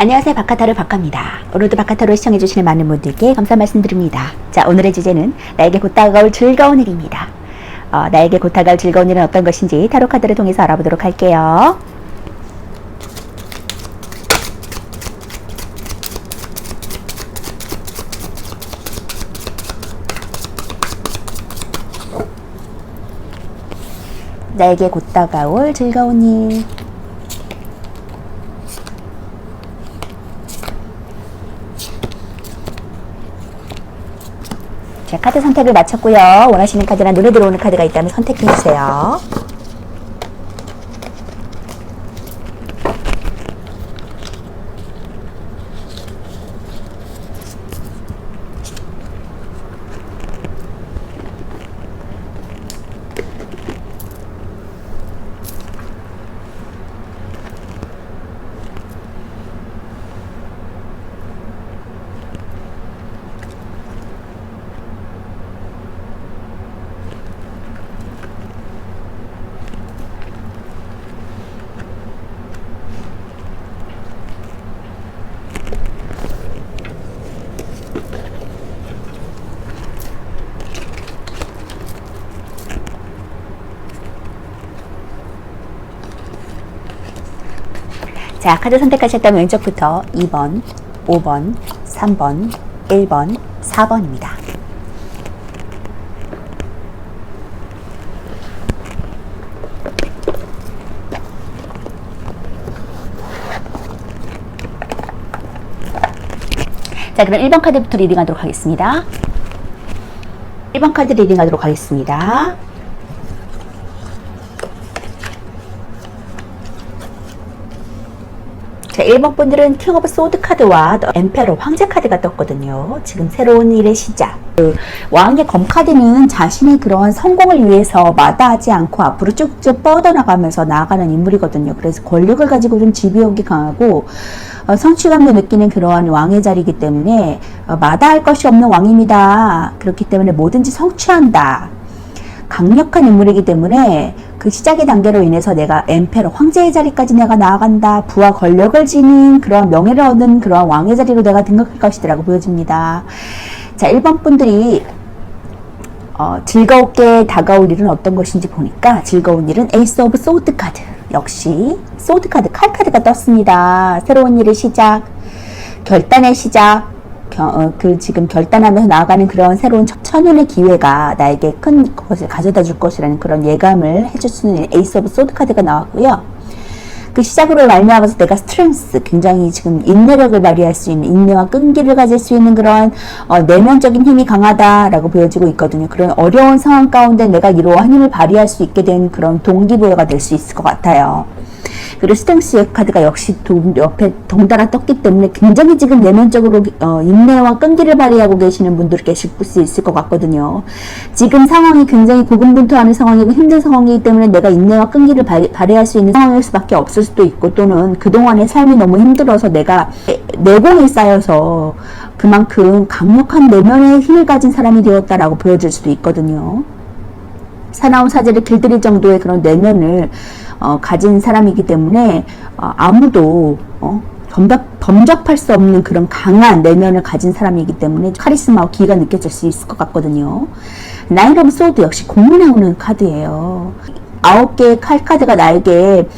안녕하세요. 박하타로 박하입니다. 오늘도 박하타로 시청해주시는 많은 분들께 감사 말씀드립니다. 자, 오늘의 주제는 나에게 곧 다가올 즐거운 일입니다. 나에게 곧 다가올 즐거운 일은 어떤 것인지 타로 카드를 통해서 알아보도록 할게요. 나에게 곧 다가올 즐거운 일. 자, 카드 선택을 마쳤고요. 원하시는 카드나 눈에 들어오는 카드가 있다면 선택해주세요. 자, 카드 선택하셨다면 왼쪽부터 2번, 5번, 3번, 1번, 4번입니다. 자, 그럼 1번 카드부터 리딩하도록 하겠습니다. 1번 카드 리딩하도록 하겠습니다. 자, 1번 분들은 킹 오브 소드 카드와 엠페러 황제 카드가 떴거든요. 지금 새로운 일의 시작. 왕의 검 카드는 자신의 그러한 성공을 위해서 마다하지 않고 앞으로 쭉쭉 뻗어나가면서 나아가는 인물이거든요. 그래서 권력을 가지고 좀 집요하게 강하고 성취감도 느끼는 그러한 왕의 자리이기 때문에 마다할 것이 없는 왕입니다. 그렇기 때문에 뭐든지 성취한다. 강력한 인물이기 때문에 그 시작의 단계로 인해서 내가 엠페러 황제의 자리까지 내가 나아간다. 부와 권력을 지닌 그러한 명예를 얻는 그러한 왕의 자리로 내가 등극할 것이라고 보여집니다. 자, 1번 분들이 즐겁게 다가올 일은 어떤 것인지 보니까 즐거운 일은 에이스 오브 소드 카드. 역시 소드 카드, 칼 카드가 떴습니다. 새로운 일의 시작, 결단의 시작. 지금 결단하면서 나아가는 그런 새로운 천연의 기회가 나에게 큰 것을 가져다 줄 것이라는 그런 예감을 해줄 수 있는 에이스 오브 소드 카드가 나왔고요. 그 시작으로 말미암아서 내가 스트렝스, 굉장히 지금 인내력을 발휘할 수 있는, 인내와 끈기를 가질 수 있는 그런 내면적인 힘이 강하다라고 보여지고 있거든요. 그런 어려운 상황 가운데 내가 이러한 힘을 발휘할 수 있게 된 그런 동기부여가 될 수 있을 것 같아요. 그리고 스트렝스 카드가 역시 옆에 덩달아 떴기 때문에 굉장히 지금 내면적으로 인내와 끈기를 발휘하고 계시는 분들 계실 수 있을 것 같거든요. 지금 상황이 굉장히 고군분투하는 상황이고 힘든 상황이기 때문에 내가 인내와 끈기를 발휘할 수 있는 상황일 수밖에 없을 수도 있고, 또는 그동안의 삶이 너무 힘들어서 내가 내공이 쌓여서 그만큼 강력한 내면의 힘을 가진 사람이 되었다라고 보여질 수도 있거든요. 사나운 사제를 길들일 정도의 그런 내면을 가진 사람이기 때문에 아무도 범접할 수 없는 그런 강한 내면을 가진 사람이기 때문에 카리스마와 기가 느껴질 수 있을 것 같거든요. 나인 오브 소드 역시 공이 나오는 카드예요. 9개의 칼 카드가 나에게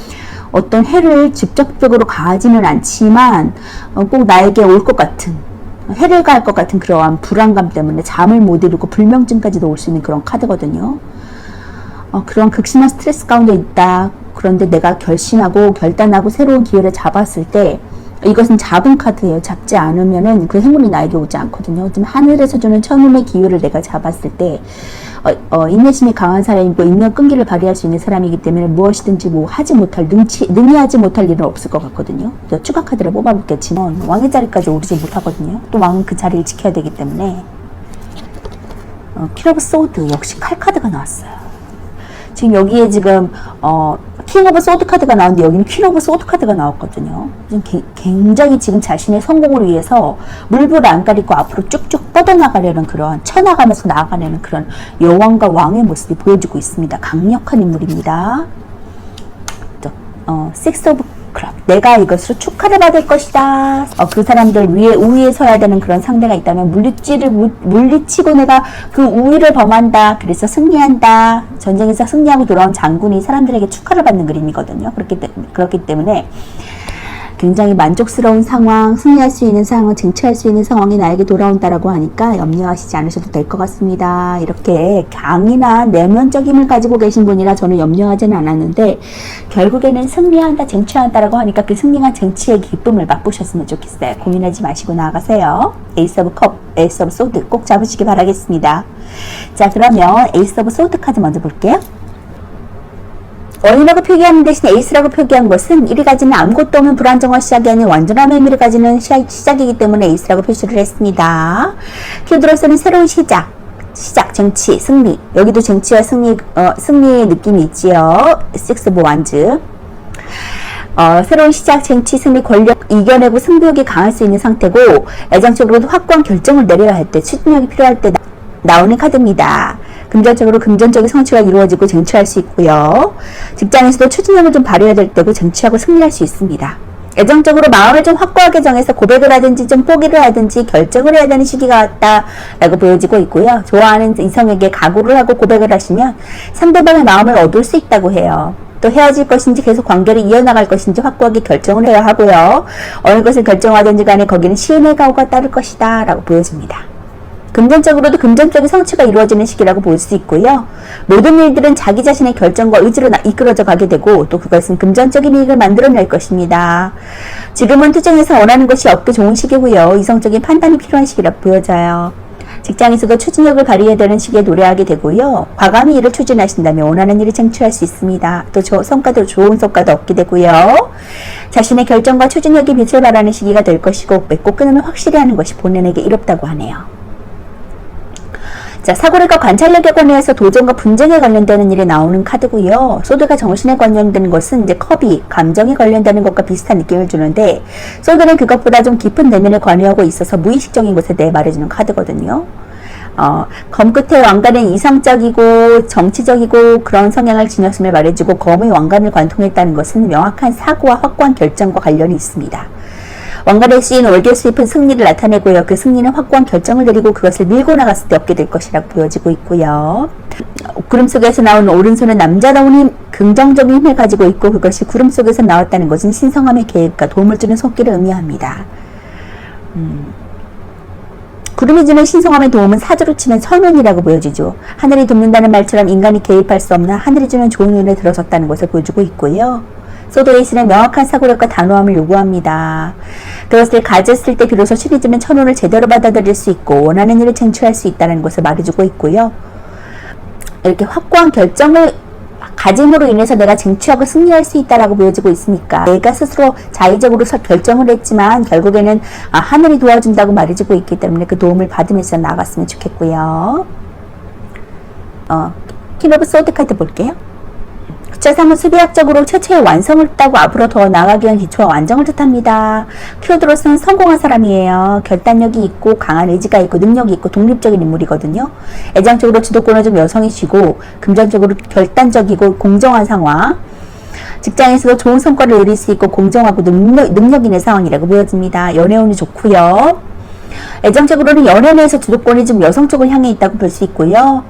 어떤 해를 직접적으로 가하지는 않지만 꼭 나에게 올 것 같은, 해를 가할 것 같은 그러한 불안감 때문에 잠을 못 이루고 불면증까지도 올 수 있는 그런 카드거든요. 그런 극심한 스트레스 가운데 있다. 그런데 내가 결심하고 결단하고 새로운 기회를 잡았을 때, 이것은 잡은 카드예요. 잡지 않으면은 그 행운이 나에게 오지 않거든요. 지금 하늘에서 주는 천운의 기회를 내가 잡았을 때 인내심이 강한 사람이고 인내와 끈기를 발휘할 수 있는 사람이기 때문에 무엇이든지 하지 못할, 능히 하지 못할 일은 없을 것 같거든요. 추가 카드를 뽑아보겠지만 왕의 자리까지 오르지 못하거든요. 또 왕은 그 자리를 지켜야 되기 때문에 킹 오브 소드 역시 칼 카드가 나왔어요. 지금 여기에 지금 킹 오브 소드 카드가 나오는데 여기는 퀸 오브 소드 카드가 나왔거든요. 지금 굉장히 지금 자신의 성공을 위해서 물불 안 가리고 앞으로 쭉쭉 뻗어나가려는 그런, 쳐나가면서 나아가려는 그런 여왕과 왕의 모습이 보여지고 있습니다. 강력한 인물입니다. 식스 오브 그럼 내가 이것으로 축하를 받을 것이다. 그 사람들 위에 우위에 서야 되는 그런 상대가 있다면 물리치고 내가 그 우위를 범한다. 그래서 승리한다. 전쟁에서 승리하고 돌아온 장군이 사람들에게 축하를 받는 그림이거든요. 그렇기 때문에 굉장히 만족스러운 상황, 승리할 수 있는 상황, 쟁취할 수 있는 상황이 나에게 돌아온다라고 하니까 염려하시지 않으셔도 될 것 같습니다. 이렇게 강인한 내면적임을 가지고 계신 분이라 저는 염려하지는 않았는데 결국에는 승리한다, 쟁취한다라고 하니까 그 승리한 쟁취의 기쁨을 맛보셨으면 좋겠어요. 고민하지 마시고 나아가세요. 에이스 오브 컵, 에이스 오브 소드 꼭 잡으시기 바라겠습니다. 자, 그러면 에이스 오브 소드 카드 먼저 볼게요. 원이라고 표기하는 대신 에이스라고 표기한 것은 이리 가지는 아무것도 없는 불안정한 시작이 아닌 완전한 의미를 가지는 시작이기 때문에 에이스라고 표시를 했습니다. 키워드로서는 새로운 시작, 쟁취, 승리. 여기도 쟁취와 승리의 느낌이 있지요. Six of Wands. 새로운 시작, 쟁취, 승리, 권력, 이겨내고 승부욕이 강할 수 있는 상태고 애정적으로도 확고한 결정을 내려야 할 때, 추진력이 필요할 때 나오는 카드입니다. 금전적인 성취가 이루어지고 쟁취할 수 있고요. 직장에서도 추진력을 좀 발휘해야 될 때고 쟁취하고 승리할 수 있습니다. 애정적으로 마음을 좀 확고하게 정해서 고백을 하든지 좀 포기를 하든지 결정을 해야 되는 시기가 왔다라고 보여지고 있고요. 좋아하는 이성에게 각오를 하고 고백을 하시면 상대방의 마음을 얻을 수 있다고 해요. 또 헤어질 것인지 계속 관계를 이어나갈 것인지 확고하게 결정을 해야 하고요. 어느 것을 결정하든지 간에 거기는 시인의 가오가 따를 것이다 라고 보여집니다. 금전적으로도 금전적인 성취가 이루어지는 시기라고 볼 수 있고요. 모든 일들은 자기 자신의 결정과 의지로 이끌어져 가게 되고 또 그것은 금전적인 이익을 만들어낼 것입니다. 지금은 투쟁에서 원하는 것이 없게 좋은 시기고요. 이성적인 판단이 필요한 시기라고 보여져요. 직장에서도 추진력을 발휘해야 되는 시기에 노래하게 되고요. 과감히 일을 추진하신다면 원하는 일을 쟁취할 수 있습니다. 또 좋은 성과도 얻게 되고요. 자신의 결정과 추진력이 빛을 발하는 시기가 될 것이고 맺고 끊으면 확실히 하는 것이 본인에게 이롭다고 하네요. 자, 사고력과 관찰력에 관해서 도전과 분쟁에 관련되는 일이 나오는 카드고요. 소드가 정신에 관련되는 것은 이제 컵이 감정에 관련되는 것과 비슷한 느낌을 주는데 소드는 그것보다 좀 깊은 내면에 관여하고 있어서 무의식적인 것에 대해 말해주는 카드거든요. 검 끝에 왕관은 이성적이고 정치적이고 그런 성향을 지녔음을 말해주고 검의 왕관을 관통했다는 것은 명확한 사고와 확고한 결정과 관련이 있습니다. 왕관에 쓰인 월계수입은 승리를 나타내고요. 그 승리는 확고한 결정을 내리고 그것을 밀고 나갔을 때 얻게 될 것이라고 보여지고 있고요. 구름 속에서 나온 오른손은 남자다운 힘, 긍정적인 힘을 가지고 있고 그것이 구름 속에서 나왔다는 것은 신성함의 계획과 도움을 주는 손길을 의미합니다. 구름이 주는 신성함의 도움은 사주로 치면 선운이라고 보여지죠. 하늘이 돕는다는 말처럼 인간이 개입할 수 없는 하늘이 주는 좋은 운에 들어섰다는 것을 보여주고 있고요. 소드에이스는 명확한 사고력과 단호함을 요구합니다. 그것을 가졌을 때 비로소 신이 주는 천운을 제대로 받아들일 수 있고 원하는 일을 쟁취할 수 있다는 것을 말해주고 있고요. 이렇게 확고한 결정을 가짐으로 인해서 내가 쟁취하고 승리할 수 있다라고 보여지고 있으니까 내가 스스로 자의적으로 결정을 했지만 결국에는 하늘이 도와준다고 말해주고 있기 때문에 그 도움을 받으면서 나아갔으면 좋겠고요. 퀸 오브 소드 카드 볼게요. 숫자상은 수비학적으로 최초의 완성을 뜻하고 앞으로 더 나아가기 위한 기초와 완성을 뜻합니다. 키워드로서는 성공한 사람이에요. 결단력이 있고 강한 의지가 있고 능력이 있고 독립적인 인물이거든요. 애정적으로 주도권을 좀 여성이시고 금전적으로 결단적이고 공정한 상황. 직장에서도 좋은 성과를 내릴 수 있고 공정하고 능력 있는 상황이라고 보여집니다. 연애운이 좋고요. 애정적으로는 연애 내에서 주도권이 좀 여성 쪽을 향해 있다고 볼 수 있고요.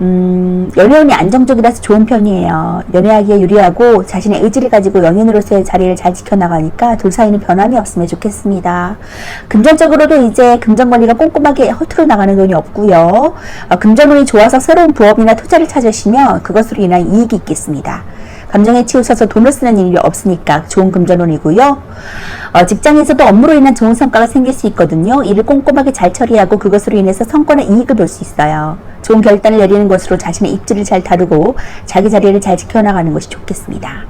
연애운이 안정적이라서 좋은 편이에요. 연애하기에 유리하고 자신의 의지를 가지고 연인으로서의 자리를 잘 지켜나가니까 둘 사이는 변함이 없으면 좋겠습니다. 금전적으로도 이제 금전관리가 꼼꼼하게 허투루 나가는 돈이 없고요. 금전운이 좋아서 새로운 부업이나 투자를 찾으시면 그것으로 인한 이익이 있겠습니다. 감정에 치우쳐서 돈을 쓰는 일이 없으니까 좋은 금전운이고요. 직장에서도 업무로 인한 좋은 성과가 생길 수 있거든요. 일을 꼼꼼하게 잘 처리하고 그것으로 인해서 성과나 이익을 볼 수 있어요. 좋은 결단을 내리는 것으로 자신의 입지를 잘 다루고 자기 자리를 잘 지켜나가는 것이 좋겠습니다.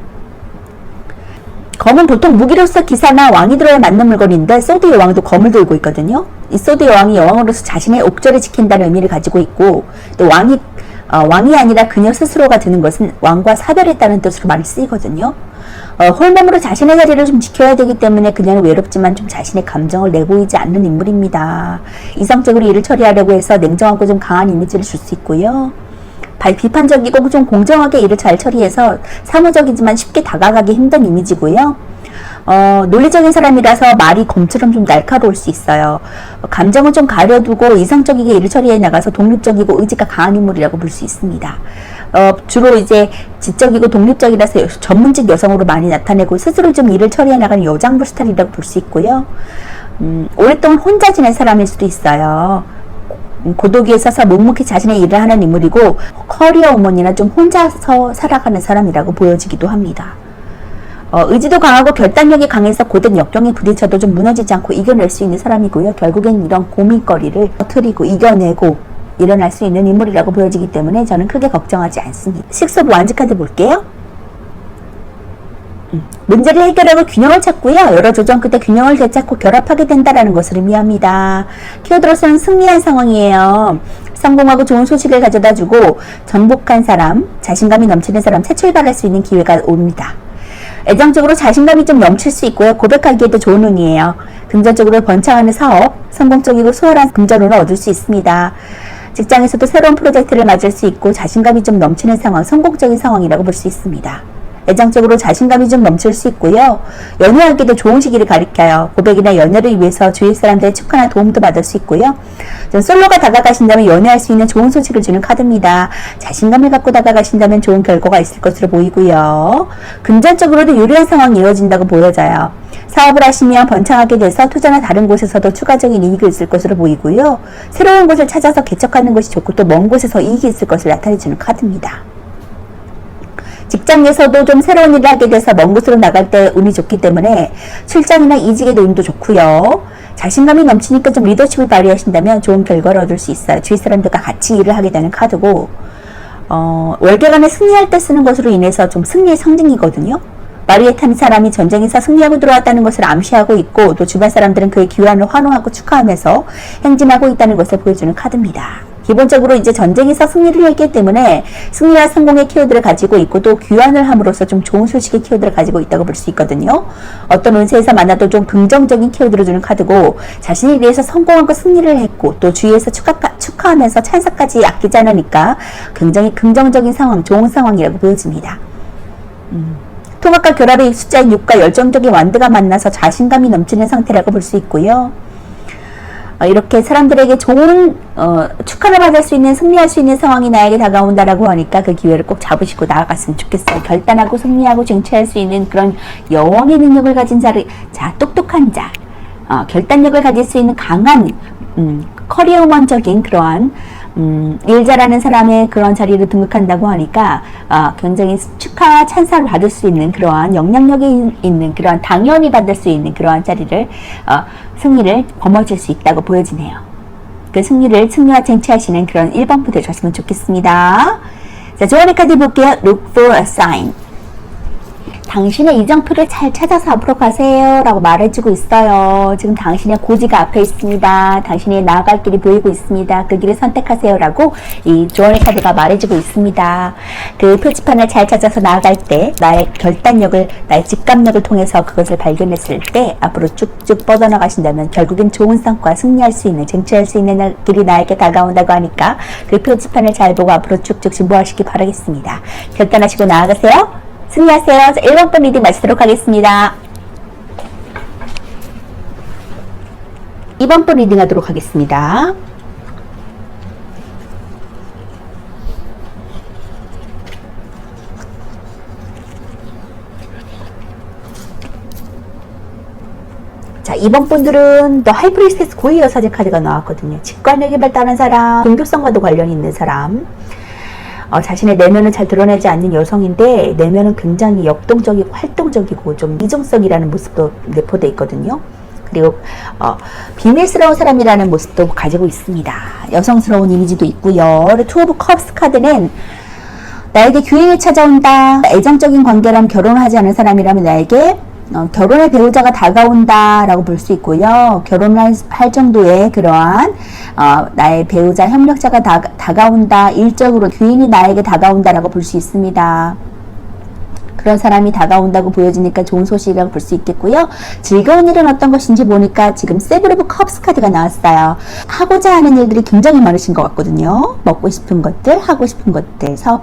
검은 보통 무기로서 기사나 왕이 들어야 맞는 물건인데 소드의 왕도 검을 들고 있거든요. 이 소드의 왕이 여왕으로서 자신의 옥절을 지킨다는 의미를 가지고 있고 또 왕이 아니라 그녀 스스로가 드는 것은 왕과 사별했다는 뜻으로 많이 쓰이거든요. 홀몸으로 자신의 자리를 좀 지켜야 되기 때문에 그녀는 외롭지만 좀 자신의 감정을 내보이지 않는 인물입니다. 이성적으로 일을 처리하려고 해서 냉정하고 좀 강한 이미지를 줄 수 있고요. 비판적이고 좀 공정하게 일을 잘 처리해서 사무적이지만 쉽게 다가가기 힘든 이미지고요. 논리적인 사람이라서 말이 검처럼 좀 날카로울 수 있어요. 감정을 좀 가려두고 이성적이게 일을 처리해 나가서 독립적이고 의지가 강한 인물이라고 볼 수 있습니다. 주로 이제 지적이고 독립적이라서 전문직 여성으로 많이 나타내고 스스로 좀 일을 처리해 나가는 여장부 스타일이라고 볼 수 있고요. 오랫동안 혼자 지낸 사람일 수도 있어요. 고독에 있어서 묵묵히 자신의 일을 하는 인물이고 커리어 우먼이나 좀 혼자서 살아가는 사람이라고 보여지기도 합니다. 의지도 강하고 결단력이 강해서 고된 역경에 부딪혀도 좀 무너지지 않고 이겨낼 수 있는 사람이고요. 결국엔 이런 고민거리를 터뜨리고 이겨내고 일어날 수 있는 인물이라고 보여지기 때문에 저는 크게 걱정하지 않습니다. 식소부 완직카드 볼게요. 문제를 해결하고 균형을 찾고요. 여러 조정 끝에 균형을 되찾고 결합하게 된다는 것을 의미합니다. 키워드로서는 승리한 상황이에요. 성공하고 좋은 소식을 가져다주고 정복한 사람, 자신감이 넘치는 사람, 새 출발할 수 있는 기회가 옵니다. 애정적으로 자신감이 좀 넘칠 수 있고요. 고백하기에도 좋은 운이에요. 금전적으로 번창하는 사업, 성공적이고 수월한 금전운을 얻을 수 있습니다. 직장에서도 새로운 프로젝트를 맞을 수 있고 자신감이 좀 넘치는 상황, 성공적인 상황이라고 볼 수 있습니다. 애정적으로 자신감이 좀 넘칠 수 있고요. 연애하기도 좋은 시기를 가리켜요. 고백이나 연애를 위해서 주위 사람들의 축하나 도움도 받을 수 있고요. 솔로가 다가가신다면 연애할 수 있는 좋은 소식을 주는 카드입니다. 자신감을 갖고 다가가신다면 좋은 결과가 있을 것으로 보이고요. 금전적으로도 유리한 상황이 이어진다고 보여져요. 사업을 하시면 번창하게 돼서 투자나 다른 곳에서도 추가적인 이익이 있을 것으로 보이고요. 새로운 곳을 찾아서 개척하는 것이 좋고 또 먼 곳에서 이익이 있을 것을 나타내주는 카드입니다. 직장에서도 좀 새로운 일을 하게 돼서 먼 곳으로 나갈 때 운이 좋기 때문에 출장이나 이직에도 운도 좋고요. 자신감이 넘치니까 좀 리더십을 발휘하신다면 좋은 결과를 얻을 수 있어요. 주위 사람들과 같이 일을 하게 되는 카드고 월계관에 승리할 때 쓰는 것으로 인해서 좀 승리의 상징이거든요. 마리에 탄 사람이 전쟁에서 승리하고 들어왔다는 것을 암시하고 있고 또 주변 사람들은 그의 귀환을 환호하고 축하하면서 행진하고 있다는 것을 보여주는 카드입니다. 기본적으로 이제 전쟁에서 승리를 했기 때문에 승리와 성공의 키워드를 가지고 있고 또 귀환을 함으로써 좀 좋은 소식의 키워드를 가지고 있다고 볼 수 있거든요. 어떤 운세에서 만나도 좀 긍정적인 키워드를 주는 카드고 자신에 대해서 성공하고 승리를 했고 또 주위에서 축하하면서 찬사까지 아끼지 않으니까 굉장히 긍정적인 상황, 좋은 상황이라고 보여집니다. 통합과 결합의 숫자인 6과 열정적인 완드가 만나서 자신감이 넘치는 상태라고 볼 수 있고요. 이렇게 사람들에게 좋은 축하를 받을 수 있는 승리할 수 있는 상황이 나에게 다가온다라고 하니까 그 기회를 꼭 잡으시고 나아갔으면 좋겠어요. 결단하고 승리하고 쟁취할 수 있는 그런 여왕의 능력을 가진 자를 똑똑한 자, 결단력을 가질 수 있는 강한 커리어우먼적인 그러한 일 잘하는 사람의 그런 자리를 등극한다고 하니까 굉장히 축하 찬사를 받을 수 있는 그러한 영향력이 있는 그러한 당연히 받을 수 있는 그러한 자리를 승리를 거머쥘 수 있다고 보여지네요. 그 승리와 쟁취하시는 그런 1번부 되셨으면 좋겠습니다. 자, 조언의 카드 볼게요. Look for a sign. 당신의 이정표를 잘 찾아서 앞으로 가세요 라고 말해주고 있어요. 지금 당신의 고지가 앞에 있습니다. 당신의 나아갈 길이 보이고 있습니다. 그 길을 선택하세요 라고 이 조언의 카드가 말해주고 있습니다. 그 표지판을 잘 찾아서 나아갈 때 나의 결단력을, 나의 직감력을 통해서 그것을 발견했을 때 앞으로 쭉쭉 뻗어나가신다면 결국엔 좋은 성과, 승리할 수 있는, 쟁취할 수 있는 길이 나에게 다가온다고 하니까 그 표지판을 잘 보고 앞으로 쭉쭉 진보하시기 바라겠습니다. 결단하시고 나아가세요. 승리하세요. 자, 1번번 리딩 마치도록 하겠습니다. 2번번 리딩 하도록 하겠습니다. 자, 2번 분들은 더 하이프리스테스 고위 여사제 카드가 나왔거든요. 직관력이 발달한 사람, 공격성과도 관련이 있는 사람, 자신의 내면을 잘 드러내지 않는 여성인데 내면은 굉장히 역동적이고 활동적이고 좀 이중성이라는 모습도 내포되어 있거든요. 그리고 비밀스러운 사람이라는 모습도 가지고 있습니다. 여성스러운 이미지도 있고요. 투 오브 컵스 카드는 나에게 기회가 찾아온다. 애정적인 관계라면 결혼하지 않은 사람이라면 나에게 결혼의 배우자가 다가온다 라고 볼 수 있고요. 결혼할 정도의 그러한 나의 배우자, 협력자가 다가온다. 일적으로 귀인이 나에게 다가온다 라고 볼 수 있습니다. 그런 사람이 다가온다고 보여지니까 좋은 소식이라고 볼 수 있겠고요. 즐거운 일은 어떤 것인지 보니까 지금 세븐 오브 컵스 카드가 나왔어요. 하고자 하는 일들이 굉장히 많으신 것 같거든요. 먹고 싶은 것들, 하고 싶은 것들, 사업.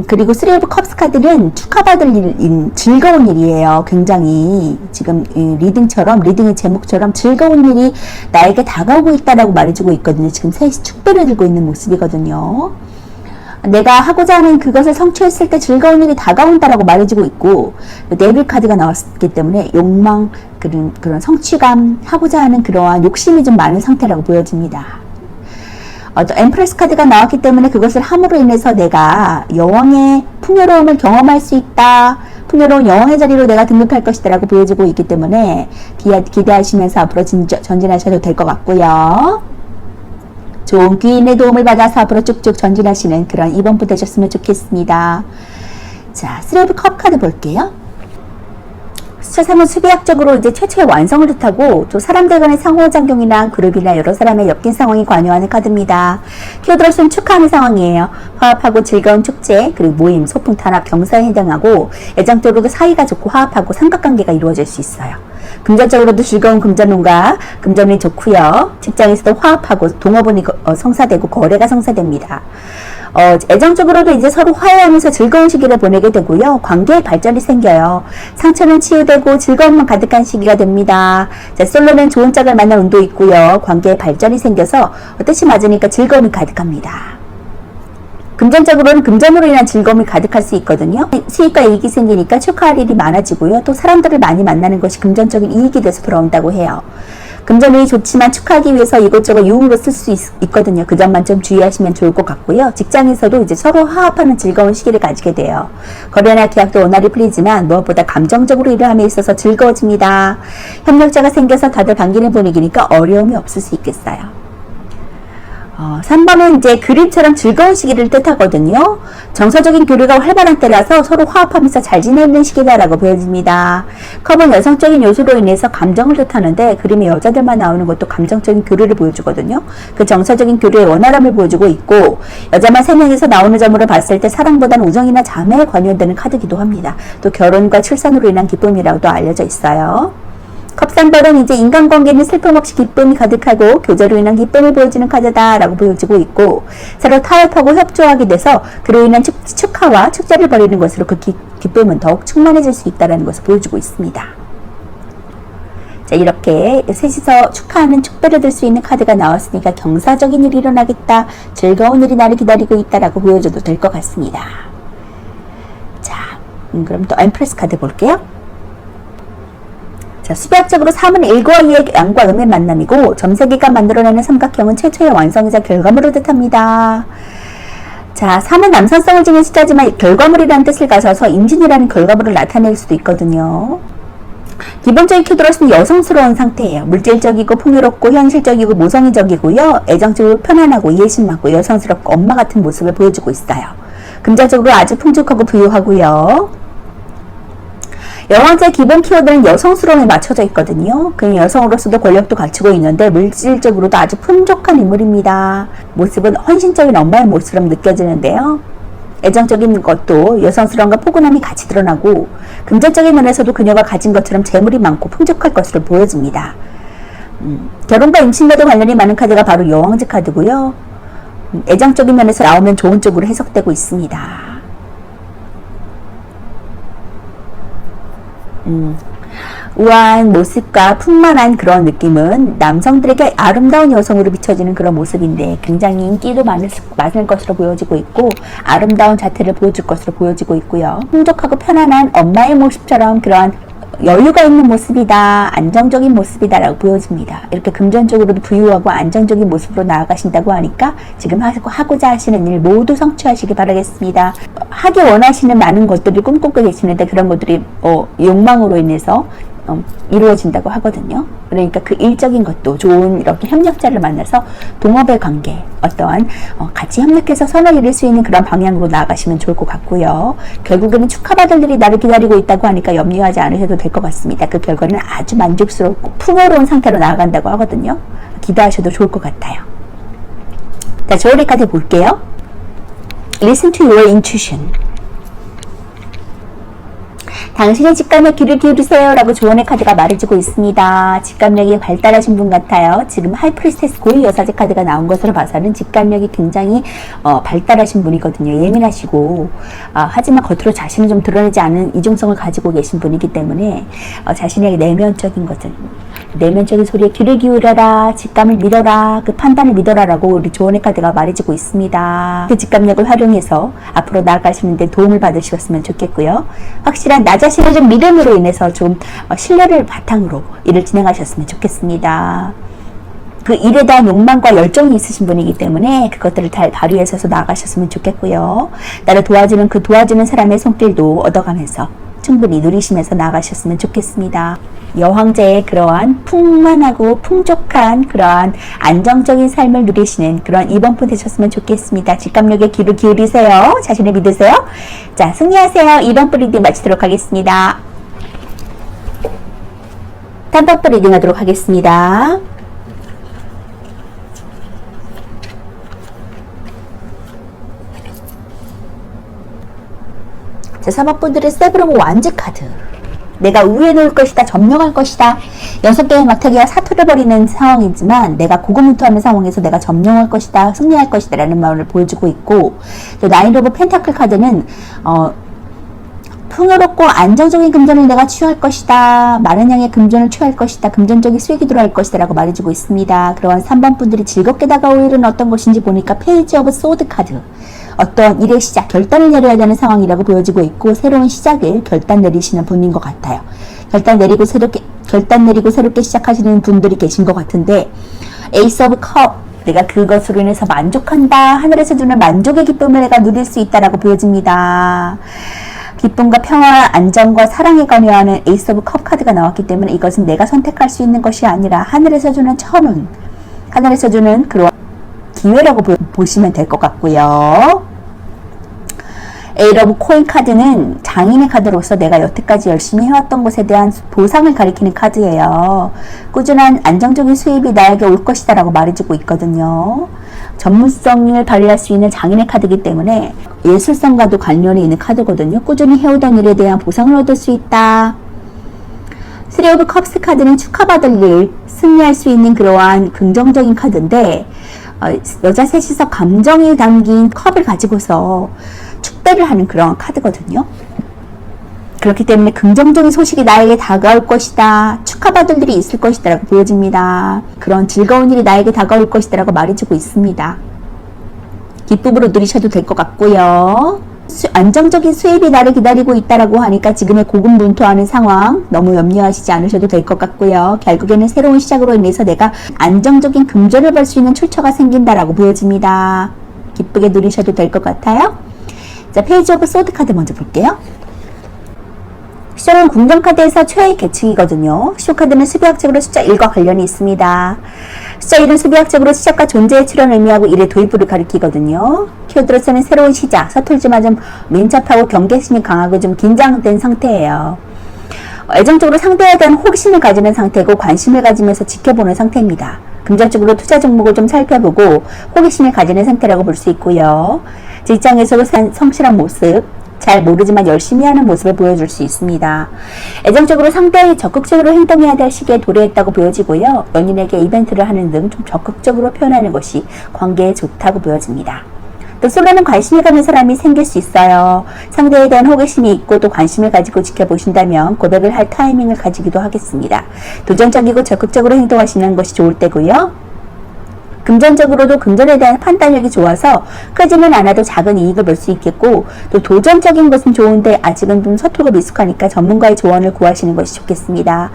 그리고 쓰리 오브 컵스 카드는 축하받을 일, 즐거운 일이에요. 굉장히 지금 리딩처럼, 리딩의 제목처럼 즐거운 일이 나에게 다가오고 있다라고 말해주고 있거든요. 지금 셋이 축배를 들고 있는 모습이거든요. 내가 하고자 하는 그것을 성취했을 때 즐거운 일이 다가온다라고 말해주고 있고, 네빌 카드가 나왔기 때문에 욕망, 그런 성취감, 하고자 하는 그러한 욕심이 좀 많은 상태라고 보여집니다. 엠프레스 카드가 나왔기 때문에 그것을 함으로 인해서 내가 여왕의 풍요로움을 경험할 수 있다. 풍요로운 여왕의 자리로 내가 등극할 것이다 라고 보여지고 있기 때문에 기대하시면서 앞으로 전진하셔도 될 것 같고요. 좋은 귀인의 도움을 받아서 앞으로 쭉쭉 전진하시는 그런 이번 부 되셨으면 좋겠습니다. 자, 쓰리 오브 컵 카드 볼게요. 수차상은 수비학적으로 이제 최초의 완성을 뜻하고 또 사람들 간의 상호작용이나 그룹이나 여러 사람의 엮인 상황이 관여하는 카드입니다. 키워드로서는 축하하는 상황이에요. 화합하고 즐거운 축제, 그리고 모임, 소풍, 탄압, 경사에 해당하고 애정적으로도 사이가 좋고 화합하고 삼각관계가 이루어질 수 있어요. 금전적으로도 즐거운 금전운과 금전운이 좋고요. 직장에서도 화합하고 동업운이 성사되고 거래가 성사됩니다. 애정적으로도 이제 서로 화해하면서 즐거운 시기를 보내게 되고요. 관계의 발전이 생겨요. 상처는 치유되고 즐거움만 가득한 시기가 됩니다. 자, 솔로는 좋은 짝을 만날 운도 있고요. 관계의 발전이 생겨서 뜻이 맞으니까 즐거움이 가득합니다. 금전적으로는 금전으로 인한 즐거움이 가득할 수 있거든요. 수익과 이익이 생기니까 축하할 일이 많아지고요. 또 사람들을 많이 만나는 것이 금전적인 이익이 돼서 돌아온다고 해요. 금전운이 좋지만 축하하기 위해서 이것저것 유흥으로 쓸 수 있거든요. 그 점만 좀 주의하시면 좋을 것 같고요. 직장에서도 이제 서로 화합하는 즐거운 시기를 가지게 돼요. 거래나 계약도 원활히 풀리지만 무엇보다 감정적으로 일을 함에 있어서 즐거워집니다. 협력자가 생겨서 다들 반기는 분위기니까 어려움이 없을 수 있겠어요. 3번은 이제 그림처럼 즐거운 시기를 뜻하거든요. 정서적인 교류가 활발한 때라서 서로 화합하면서 잘 지내는 시기다라고 보여집니다. 컵은 여성적인 요소로 인해서 감정을 뜻하는데 그림에 여자들만 나오는 것도 감정적인 교류를 보여주거든요. 그 정서적인 교류의 원활함을 보여주고 있고 여자만 3명에서 나오는 점으로 봤을 때 사랑보다는 우정이나 자매에 관여되는 카드기도 합니다. 또 결혼과 출산으로 인한 기쁨이라고도 알려져 있어요. 컵상벌은 이제 인간관계는 슬픔 없이 기쁨이 가득하고 교제로 인한 기쁨을 보여주는 카드다라고 보여지고 있고 서로 타협하고 협조하게 돼서 그로 인한 축하와 축제를 벌이는 것으로 그 기쁨은 더욱 충만해질 수 있다는 것을 보여주고 있습니다. 자, 이렇게 셋이서 축하하는 축배를 들 수 있는 카드가 나왔으니까 경사적인 일이 일어나겠다, 즐거운 일이 나를 기다리고 있다라고 보여줘도 될 것 같습니다. 자, 그럼 또 엠프레스 카드 볼게요. 자, 수비학적으로 3은 1과 2의 양과 음의 만남이고 점세기가 만들어내는 삼각형은 최초의 완성이자 결과물을 뜻합니다. 자, 3은 남성성을 지닌 숫자지만 결과물이라는 뜻을 가져서 임신이라는 결과물을 나타낼 수도 있거든요. 기본적인 키드로서는 여성스러운 상태예요. 물질적이고 풍요롭고 현실적이고 모성애적이고요. 애정적이고 편안하고 이해심 많고 여성스럽고 엄마 같은 모습을 보여주고 있어요. 금전적으로 아주 풍족하고 부유하고요. 여왕제의 기본 키워드는 여성스러움에 맞춰져 있거든요. 그 여성으로서도 권력도 갖추고 있는데 물질적으로도 아주 풍족한 인물입니다. 모습은 헌신적인 엄마의 모습처럼 느껴지는데요. 애정적인 것도 여성스러움과 포근함이 같이 드러나고 금전적인 면에서도 그녀가 가진 것처럼 재물이 많고 풍족할 것으로 보여집니다. 결혼과 임신과도 관련이 많은 카드가 바로 여왕제 카드고요. 애정적인 면에서 나오면 좋은 쪽으로 해석되고 있습니다. 우아한 모습과 풍만한 그런 느낌은 남성들에게 아름다운 여성으로 비춰지는 그런 모습인데 굉장히 인기도 많을 것으로 보여지고 있고 아름다운 자태를 보여줄 것으로 보여지고 있고요. 풍족하고 편안한 엄마의 모습처럼 그러한 여유가 있는 모습이다, 안정적인 모습이다 라고 보여집니다. 이렇게 금전적으로도 부유하고 안정적인 모습으로 나아가신다고 하니까 지금 하고자 하시는 일 모두 성취하시기 바라겠습니다. 하기 원하시는 많은 것들을 꿈꾸고 계시는데 그런 것들이 욕망으로 인해서 이루어진다고 하거든요. 그러니까 그 일적인 것도 좋은 이렇게 협력자를 만나서 동업의 관계, 어떠한 같이 협력해서 선을 이룰 수 있는 그런 방향으로 나아가시면 좋을 것 같고요. 결국에는 축하받을 일이 나를 기다리고 있다고 하니까 염려하지 않으셔도 될 것 같습니다. 그 결과는 아주 만족스럽고 풍요로운 상태로 나아간다고 하거든요. 기대하셔도 좋을 것 같아요. 자, 조언의 카드 볼게요. Listen to your intuition. 당신의 직감에 귀를 기울이세요 라고 조언의 카드가 말해주고 있습니다. 직감력이 발달하신 분 같아요. 지금 하이프리스테스 고위 여사제 카드가 나온 것으로 봐서는 직감력이 굉장히 발달하신 분이거든요. 예민하시고 하지만 겉으로 자신을 좀 드러내지 않은 이중성을 가지고 계신 분이기 때문에 자신의 내면적인 것들, 내면적인 소리에 귀를 기울여라, 직감을 믿어라, 그 판단을 믿어라 라고 우리 조언의 카드가 말해주고 있습니다. 그 직감력을 활용해서 앞으로 나아가시는데 도움을 받으셨으면 좋겠고요. 확실한 나 자신의 좀 믿음으로 인해서 좀 신뢰를 바탕으로 일을 진행하셨으면 좋겠습니다. 그 일에 대한 욕망과 열정이 있으신 분이기 때문에 그것들을 잘 발휘해서 나아가셨으면 좋겠고요. 나를 도와주는 그 도와주는 사람의 손길도 얻어가면서 충분히 누리시면서 나아가셨으면 좋겠습니다. 여황제의 그러한 풍만하고 풍족한 그러한 안정적인 삶을 누리시는 그런 이번 분 되셨으면 좋겠습니다. 직감력에 귀를 기울이세요. 자신을 믿으세요. 자, 승리하세요. 이번 분 리딩 마치도록 하겠습니다. 다음 분 리딩 하도록 하겠습니다. 자, 3번 분들의 세브로모 완즈 카드. 내가 우위에 놓을 것이다, 점령할 것이다. 6개의 막타기와 사투를 벌이는 상황이지만 내가 고군분투하는 상황에서 내가 점령할 것이다, 승리할 것이다 라는 마음을 보여주고 있고, 또 나인 오브 펜타클 카드는 풍요롭고 안정적인 금전을 내가 취할 것이다, 많은 양의 금전을 취할 것이다, 금전적인 수익이 들어올 것이다 라고 말해주고 있습니다. 그러한 3번 분들이 즐겁게 다가올 일은 어떤 것인지 보니까 페이지 오브 소드 카드, 어떤 일의 시작, 결단을 내려야 되는 상황이라고 보여지고 있고, 새로운 시작을 결단 내리시는 분인 것 같아요. 결단 내리고 새롭게 시작하시는 분들이 계신 것 같은데, 에이스 오브 컵, 내가 그것으로 인해서 만족한다, 하늘에서 주는 만족의 기쁨을 내가 누릴 수 있다라고 보여집니다. 기쁨과 평화, 안정과 사랑에 관여하는 에이스 오브 컵 카드가 나왔기 때문에 이것은 내가 선택할 수 있는 것이 아니라 하늘에서 주는 천운, 하늘에서 주는 그런 기회라고 보시면 될 것 같고요. 에이트 오브 코인 카드는 장인의 카드로서 내가 여태까지 열심히 해왔던 것에 대한 보상을 가리키는 카드예요. 꾸준한 안정적인 수입이 나에게 올 것이다 라고 말해주고 있거든요. 전문성을 발휘할 수 있는 장인의 카드이기 때문에 예술성과도 관련이 있는 카드거든요. 꾸준히 해오던 일에 대한 보상을 얻을 수 있다. 3 오브 컵스 카드는 축하받을 일, 승리할 수 있는 그러한 긍정적인 카드인데, 여자 셋이서 감정이 담긴 컵을 가지고서 축배를 하는 그런 카드거든요. 그렇기 때문에 긍정적인 소식이 나에게 다가올 것이다, 축하받을 일이 있을 것이다 라고 보여집니다. 그런 즐거운 일이 나에게 다가올 것이다 라고 말해주고 있습니다. 기쁨으로 누리셔도 될 것 같고요. 안정적인 수입이 나를 기다리고 있다라고 하니까 지금의 고군분투하는 상황 너무 염려하시지 않으셔도 될 것 같고요. 결국에는 새로운 시작으로 인해서 내가 안정적인 금전을 벌 수 있는 출처가 생긴다라고 보여집니다. 기쁘게 누리셔도 될 것 같아요. 자, 페이지 오브 소드 카드 먼저 볼게요. 시험은 궁정카드에서 최애 계층이거든요. 시오카드는 수비학적으로 숫자 1과 관련이 있습니다. 숫자 1은 수비학적으로 시작과 존재의 출현을 의미하고 일의 도입부를 가리키거든요. 키워드로서는 새로운 시작, 서툴지만 좀 민첩하고 경계심이 강하고 좀 긴장된 상태예요. 애정적으로 상대에 대한 호기심을 가지는 상태고 관심을 가지면서 지켜보는 상태입니다. 금전적으로 투자 종목을 좀 살펴보고 호기심을 가지는 상태라고 볼 수 있고요. 직장에서도 성실한 모습, 잘 모르지만 열심히 하는 모습을 보여줄 수 있습니다. 애정적으로 상대에 적극적으로 행동해야 될 시기에 도래했다고 보여지고요. 연인에게 이벤트를 하는 등 좀 적극적으로 표현하는 것이 관계에 좋다고 보여집니다. 또 솔로는 관심을 가는 사람이 생길 수 있어요. 상대에 대한 호기심이 있고 또 관심을 가지고 지켜보신다면 고백을 할 타이밍을 가지기도 하겠습니다. 도전적이고 적극적으로 행동하시는 것이 좋을 때고요. 금전적으로도 금전에 대한 판단력이 좋아서 크지는 않아도 작은 이익을 볼 수 있겠고, 또 도전적인 것은 좋은데 아직은 좀 서툴고 미숙하니까 전문가의 조언을 구하시는 것이 좋겠습니다.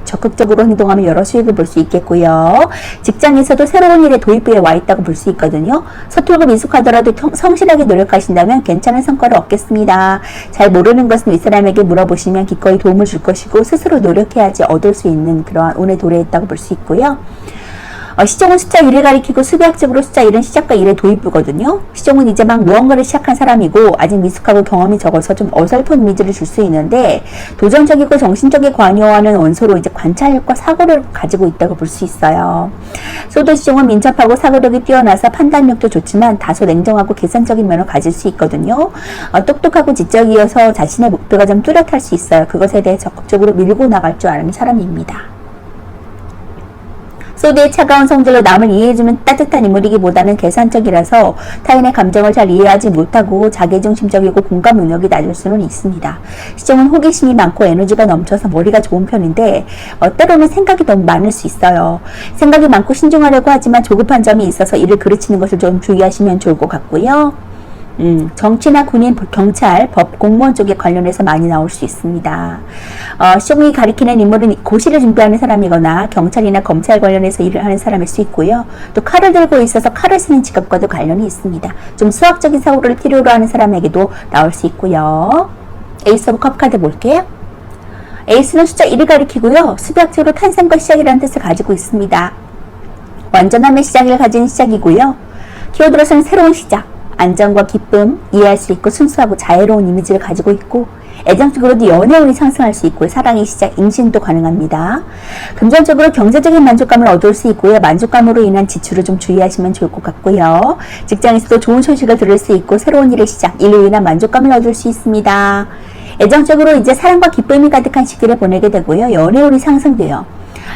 적극적으로 행동하면 여러 수익을 볼 수 있겠고요. 직장에서도 새로운 일에 도입부에 와 있다고 볼 수 있거든요. 서툴고 미숙하더라도 성실하게 노력하신다면 괜찮은 성과를 얻겠습니다. 잘 모르는 것은 윗사람에게 물어보시면 기꺼이 도움을 줄 것이고, 스스로 노력해야지 얻을 수 있는 그러한 운에 도래했다고 볼 수 있고요. 시종은 숫자 1을 가리키고 수비학적으로 숫자 1은 시작과 1의 도입부거든요. 시종은 이제 막 무언가를 시작한 사람이고 아직 미숙하고 경험이 적어서 좀 어설픈 이미지를 줄 수 있는데 도전적이고 정신적인 관여하는 원소로 이제 관찰력과 사고를 가지고 있다고 볼 수 있어요. 소도 시종은 민첩하고 사고력이 뛰어나서 판단력도 좋지만 다소 냉정하고 계산적인 면을 가질 수 있거든요. 똑똑하고 지적이어서 자신의 목표가 좀 뚜렷할 수 있어요. 그것에 대해 적극적으로 밀고 나갈 줄 아는 사람입니다. 소드의 차가운 성질로 남을 이해해주는 따뜻한 인물이기보다는 계산적이라서 타인의 감정을 잘 이해하지 못하고 자기중심적이고 공감 능력이 낮을 수는 있습니다. 시종은 호기심이 많고 에너지가 넘쳐서 머리가 좋은 편인데 때로는 생각이 너무 많을 수 있어요. 생각이 많고 신중하려고 하지만 조급한 점이 있어서 이를 그르치는 것을 좀 주의하시면 좋을 것 같고요. 정치나 군인, 경찰, 법, 공무원 쪽에 관련해서 많이 나올 수 있습니다. 시종이 가리키는 인물은 고시를 준비하는 사람이거나 경찰이나 검찰 관련해서 일을 하는 사람일 수 있고요. 또 칼을 들고 있어서 칼을 쓰는 직업과도 관련이 있습니다. 좀 수학적인 사고를 필요로 하는 사람에게도 나올 수 있고요. 에이스 오브 컵 카드 볼게요. 에이스는 숫자 1을 가리키고요. 수비학적으로 탄생과 시작이라는 뜻을 가지고 있습니다. 완전함의 시작을 가진 시작이고요. 키워드로서는 새로운 시작, 안정과 기쁨, 이해할 수 있고 순수하고 자애로운 이미지를 가지고 있고 애정적으로도 연애운이 상승할 수 있고 사랑의 시작, 임신도 가능합니다. 금전적으로 경제적인 만족감을 얻을 수 있고요. 만족감으로 인한 지출을 좀 주의하시면 좋을 것 같고요. 직장에서도 좋은 소식을 들을 수 있고 새로운 일의 시작, 일로 인한 만족감을 얻을 수 있습니다. 애정적으로 이제 사랑과 기쁨이 가득한 시기를 보내게 되고요. 연애운이 상승돼요.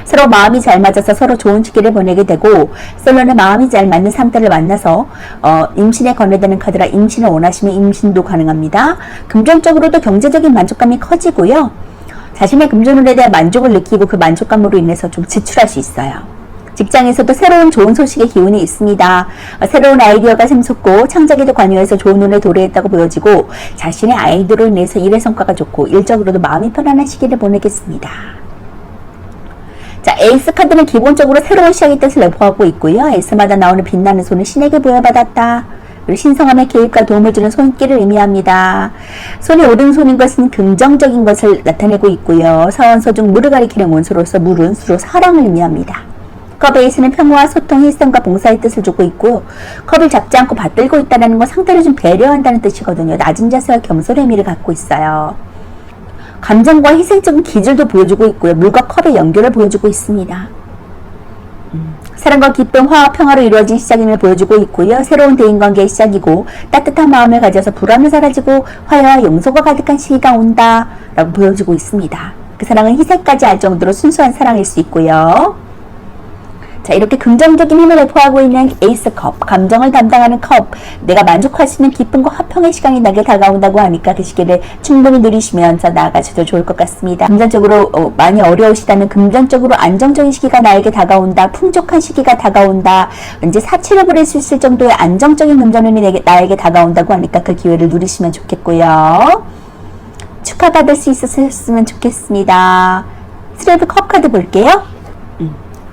서로 마음이 잘 맞아서 서로 좋은 시기를 보내게 되고 솔로는 마음이 잘 맞는 상대를 만나서 임신에 권유되는 카드라 임신을 원하시면 임신도 가능합니다. 금전적으로도 경제적인 만족감이 커지고요. 자신의 금전운에 대한 만족을 느끼고 그 만족감으로 인해서 좀 지출할 수 있어요. 직장에서도 새로운 좋은 소식의 기운이 있습니다. 새로운 아이디어가 샘솟고 창작에도 관여해서 좋은 운에 도래했다고 보여지고 자신의 아이디어로 인해서 일의 성과가 좋고 일적으로도 마음이 편안한 시기를 보내겠습니다. 자, 에이스 카드는 기본적으로 새로운 시작의 뜻을 내포하고 있고요. 에이스마다 나오는 빛나는 손은 신에게 부여받았다. 그리고 신성함의 개입과 도움을 주는 손길을 의미합니다. 손이 오른손인 것은 긍정적인 것을 나타내고 있고요. 서원서 중 물을 가리키는 원소로서 물은 수로 사랑을 의미합니다. 컵 에이스는 평화와 소통, 희생과 봉사의 뜻을 주고 있고 컵을 잡지 않고 받들고 있다는 건 상대를 좀 배려한다는 뜻이거든요. 낮은 자세와 겸손의 의미를 갖고 있어요. 감정과 희생적인 기질도 보여주고 있고요. 물과 컵의 연결을 보여주고 있습니다. 사랑과 기쁨, 화와 평화로 이루어진 시작임을 보여주고 있고요. 새로운 대인관계의 시작이고 따뜻한 마음을 가져서 불안은 사라지고 화해와 용서가 가득한 시기가 온다 라고 보여주고 있습니다. 그 사랑은 희생까지 할 정도로 순수한 사랑일 수 있고요. 자, 이렇게 긍정적인 힘을 내포하고 있는 에이스 컵, 감정을 담당하는 컵, 내가 만족할 수 있는 기쁨과 화평의 시간이 나게 다가온다고 하니까 그 시기를 충분히 누리시면서 나아가셔도 좋을 것 같습니다. 금전적으로 많이 어려우시다면 금전적으로 안정적인 시기가 나에게 다가온다, 풍족한 시기가 다가온다, 이제 사치를 부릴 수 있을 정도의 안정적인 금전운이 나에게 다가온다고 하니까 그 기회를 누리시면 좋겠고요. 축하받을 수 있었으면 좋겠습니다. 스레브 컵 카드 볼게요.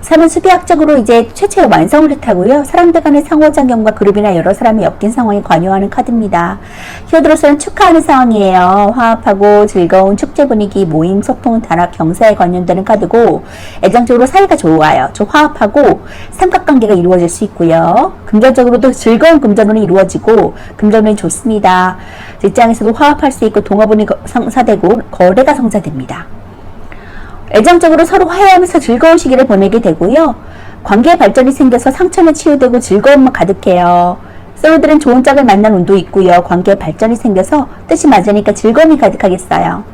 3은 수비학적으로 이제 최초의 완성을 뜻하고요. 사람들 간의 상호작용과 그룹이나 여러 사람이 엮인 상황에 관여하는 카드입니다. 키워드로서는 축하하는 상황이에요. 화합하고 즐거운 축제 분위기, 모임, 소통, 단합, 경사에 관련되는 카드고 애정적으로 사이가 좋아요. 좀 화합하고 삼각관계가 이루어질 수 있고요. 금전적으로도 즐거운 금전운이 이루어지고 금전운이 좋습니다. 직장에서도 화합할 수 있고 동업운이 성사되고 거래가 성사됩니다. 애정적으로 서로 화해하면서 즐거운 시기를 보내게 되고요. 관계의 발전이 생겨서 상처는 치유되고 즐거움만 가득해요. 솔로들은 좋은 짝을 만난 운도 있고요. 관계의 발전이 생겨서 뜻이 맞으니까 즐거움이 가득하겠어요.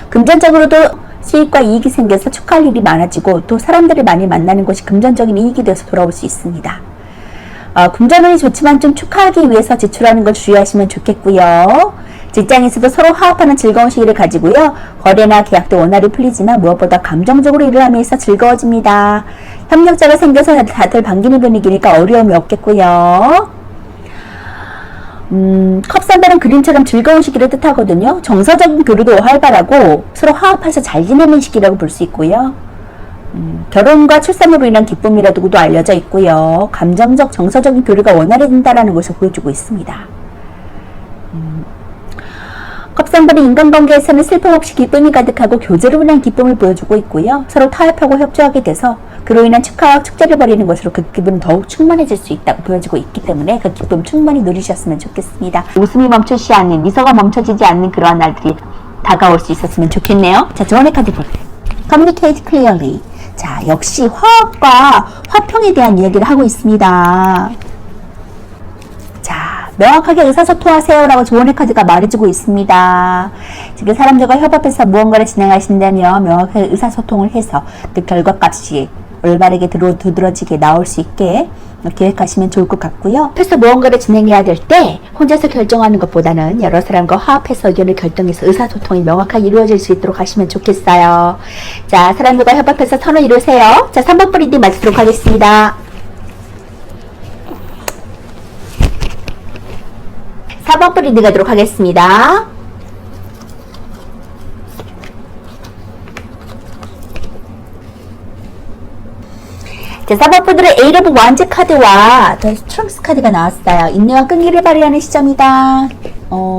금전적으로도 수익과 이익이 생겨서 축하할 일이 많아지고 또 사람들을 많이 만나는 것이 금전적인 이익이 되어서 돌아올 수 있습니다. 금전운이 좋지만 좀 축하하기 위해서 지출하는 걸 주의하시면 좋겠고요. 직장에서도 서로 화합하는 즐거운 시기를 가지고요. 거래나 계약도 원활히 풀리지만 무엇보다 감정적으로 일을 하면서 즐거워집니다. 협력자가 생겨서 다들 반기는 분위기니까 어려움이 없겠고요. 컵산달은 그림처럼 즐거운 시기를 뜻하거든요. 정서적인 교류도 활발하고 서로 화합해서 잘 지내는 시기라고 볼 수 있고요. 결혼과 출산으로 인한 기쁨이라고도 알려져 있고요. 감정적, 정서적인 교류가 원활해진다는 것을 보여주고 있습니다. 컵상들은 인간관계에서는 슬픔 없이 기쁨이 가득하고 교제로 인한 기쁨을 보여주고 있고요. 서로 타협하고 협조하게 돼서 그로 인한 축하와 축제를 벌이는 것으로 그 기분은 더욱 충만해질 수 있다고 보여지고 있기 때문에 그 기쁨 충분히 누리셨으면 좋겠습니다. 웃음이 멈추지 않는, 미소가 멈춰지지 않는 그러한 날들이 다가올 수 있었으면 좋겠네요. 자, 조언의 카드 볼게요. Communicate clearly. 자, 역시 화학과 화평에 대한 이야기를 하고 있습니다. 자, 명확하게 의사소통하세요 라고 조언의 카드가 말해주고 있습니다. 지금 사람들과 협업해서 무언가를 진행하신다면 명확하게 의사소통을 해서 그 결과값이 올바르게 두드러지게 나올 수 있게 계획하시면 좋을 것 같고요. 그래서 무언가를 진행해야 될 때 혼자서 결정하는 것보다는 여러 사람과 화합해서 의견을 결정해서 의사소통이 명확하게 이루어질 수 있도록 하시면 좋겠어요. 자, 사람들과 협업해서 선을 이루세요. 자, 3번 뿌리디 마치도록 하겠습니다. 4번 뿌리디 가도록 하겠습니다. 자, 4번 분들은 에이트 오브 완즈 카드와 더 스트렝스 카드가 나왔어요. 인내와 끈기를 발휘하는 시점이다.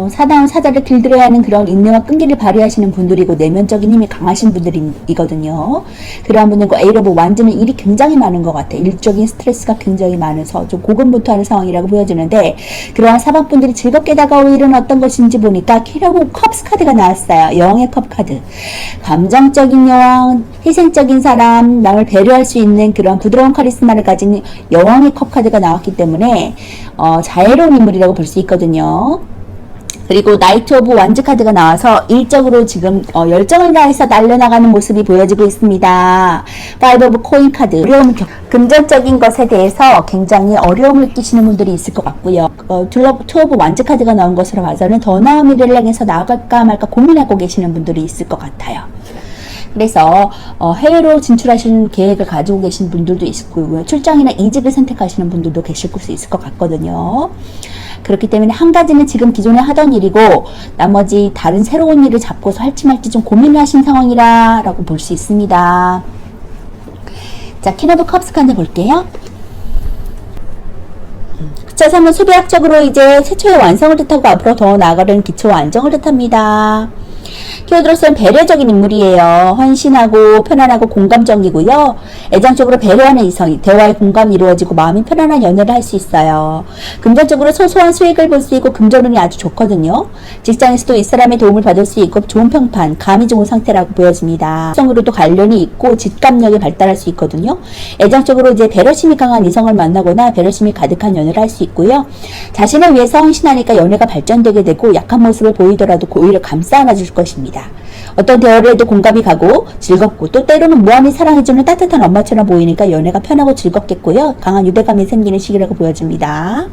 사나운 사자를 길들여야 하는 그런 인내와 끈기를 발휘하시는 분들이고 내면적인 힘이 강하신 분들이거든요. 그러한 분들과 에이트 오브 완즈는 일이 굉장히 많은 것 같아요. 일적인 스트레스가 굉장히 많아서 좀 고군분투하는 상황이라고 보여지는데 그러한 4번 분들이 즐겁게 다가올 일은 어떤 것인지 보니까 퀸 오브 컵스 카드가 나왔어요. 여왕의 컵 카드. 감정적인 여왕, 희생적인 사람, 남을 배려할 수 있는 그런 부드러운 카리스마를 가진 여왕의 컵 카드가 나왔기 때문에 자애로운 인물이라고 볼 수 있거든요. 그리고 나이트 오브 완즈 카드가 나와서 일적으로 지금 열정을 다해서 날려나가는 모습이 보여지고 있습니다. 파이브 오브 코인 카드, 금전적인 것에 대해서 굉장히 어려움을 끼치는 분들이 있을 것 같고요. 투 오브 완즈 카드가 나온 것으로 봐서는 더 나은 미래를 향해서 나아갈까 말까 고민하고 계시는 분들이 있을 것 같아요. 그래서 해외로 진출하시는 계획을 가지고 계신 분들도 있고 출장이나 이직을 선택하시는 분들도 계실 수 있을 것 같거든요. 그렇기 때문에 한 가지는 지금 기존에 하던 일이고 나머지 다른 새로운 일을 잡고서 할지 말지 좀 고민을 하신 상황이라고 볼 수 있습니다. 자, 퀸 오브 컵스 카드 볼게요. 자, 3은 수비학적으로 이제 최초의 완성을 뜻하고 앞으로 더 나아가려는 기초와 안정을 뜻합니다. 키워드로서는 배려적인 인물이에요. 헌신하고 편안하고 공감적이고요. 애정적으로 배려하는 이성이 대화에 공감이 이루어지고 마음이 편안한 연애를 할 수 있어요. 금전적으로 소소한 수익을 볼 수 있고 금전운이 아주 좋거든요. 직장에서도 윗사람의 도움을 받을 수 있고 좋은 평판, 감이 좋은 상태라고 보여집니다. 성으로도 관련이 있고 직감력이 발달할 수 있거든요. 애정적으로 이제 배려심이 강한 이성을 만나거나 배려심이 가득한 연애를 할 수 있고요. 자신을 위해서 헌신하니까 연애가 발전되게 되고 약한 모습을 보이더라도 오히려 감싸 안아줄 것입니다. 어떤 대화를 해도 공감이 가고 즐겁고 또 때로는 무한히 사랑해주는 따뜻한 엄마처럼 보이니까 연애가 편하고 즐겁겠고요. 강한 유대감이 생기는 시기라고 보여집니다.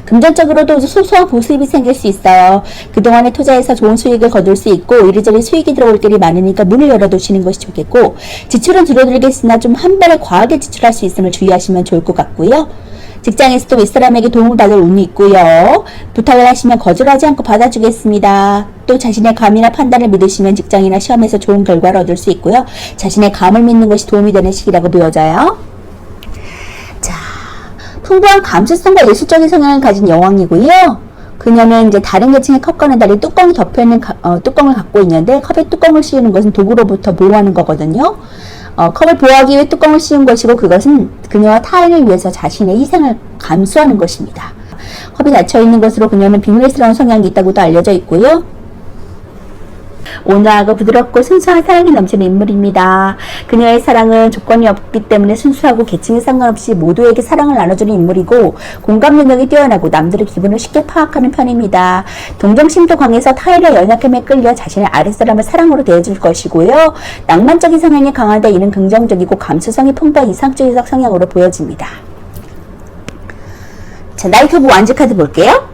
금전적으로도 소소한 보수입이 생길 수 있어요. 그동안의 투자에서 좋은 수익을 거둘 수 있고 이리저리 수익이 들어올 길이 많으니까 문을 열어두시는 것이 좋겠고 지출은 줄어들겠으나 좀 한 배를 과하게 지출할 수 있음을 주의하시면 좋을 것 같고요. 직장에서도 윗사람에게 도움을 받을 운이 있고요. 부탁을 하시면 거절하지 않고 받아주겠습니다. 또 자신의 감이나 판단을 믿으시면 직장이나 시험에서 좋은 결과를 얻을 수 있고요. 자신의 감을 믿는 것이 도움이 되는 시기라고 보여져요. 자, 풍부한 감수성과 예술적인 성향을 가진 여왕이고요. 그녀는 이제 다른 계층의 컵과는 달리 뚜껑이 덮여있는 뚜껑을 갖고 있는데 컵에 뚜껑을 씌우는 것은 도구로부터 보호하는 거거든요. 컵을 보호하기 위해 뚜껑을 씌운 것이고 그것은 그녀와 타인을 위해서 자신의 희생을 감수하는 것입니다. 컵이 닫혀있는 것으로 그녀는 비밀스러운 성향이 있다고도 알려져 있고요. 온화하고 부드럽고 순수한 사랑이 넘치는 인물입니다. 그녀의 사랑은 조건이 없기 때문에 순수하고 계층에 상관없이 모두에게 사랑을 나눠주는 인물이고 공감 능력이 뛰어나고 남들의 기분을 쉽게 파악하는 편입니다. 동정심도 강해서 타인의 연약함에 끌려 자신의 아랫사람을 사랑으로 대해줄 것이고요. 낭만적인 성향이 강한데 이는 긍정적이고 감수성이 풍부한 이상적인 성향으로 보여집니다. 자, 나이트 오브 완즈 카드 볼게요.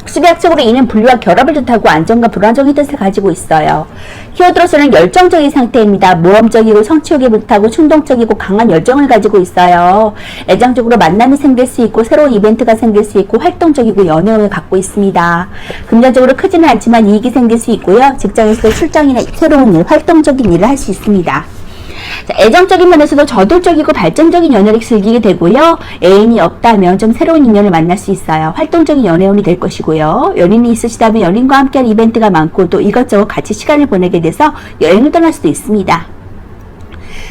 수비학적으로 이는 분리와 결합을 뜻하고 안정과 불안정의 뜻을 가지고 있어요. 키워드로서는 열정적인 상태입니다. 모험적이고 성취욕이 불타고 충동적이고 강한 열정을 가지고 있어요. 애정적으로 만남이 생길 수 있고 새로운 이벤트가 생길 수 있고 활동적이고 연애운을 갖고 있습니다. 금전적으로 크지는 않지만 이익이 생길 수 있고요. 직장에서도 출장이나 새로운 일, 활동적인 일을 할 수 있습니다. 자, 애정적인 면에서도 저돌적이고 발전적인 연애를 즐기게 되고요. 애인이 없다면 좀 새로운 인연을 만날 수 있어요. 활동적인 연애운이 될 것이고요. 연인이 있으시다면 연인과 함께하는 이벤트가 많고 또 이것저것 같이 시간을 보내게 돼서 여행을 떠날 수도 있습니다.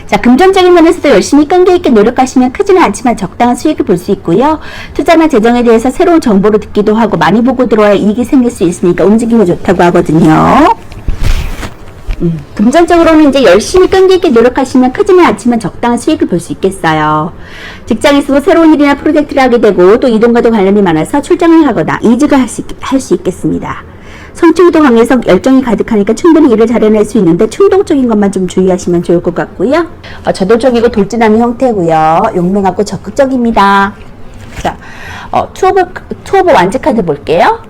자, 금전적인 면에서도 열심히 끈기 있게 노력하시면 크지는 않지만 적당한 수익을 볼 수 있고요. 투자나 재정에 대해서 새로운 정보를 듣기도 하고 많이 보고 들어야 이익이 생길 수 있으니까 움직임이 좋다고 하거든요. 금전적으로는 이제 열심히 끈기 있게 노력하시면 크지는 않지만 적당한 수익을 볼 수 있겠어요. 직장에서도 새로운 일이나 프로젝트를 하게 되고 또 이동과도 관련이 많아서 출장을 하거나 이직을 할 수 있겠습니다. 성취도 강해서 열정이 가득하니까 충분히 일을 잘해낼 수 있는데 충동적인 것만 좀 주의하시면 좋을 것 같고요. 저돌적이고 돌진하는 형태고요. 용맹하고 적극적입니다. 자, 투 오브 완즈 카드 볼게요.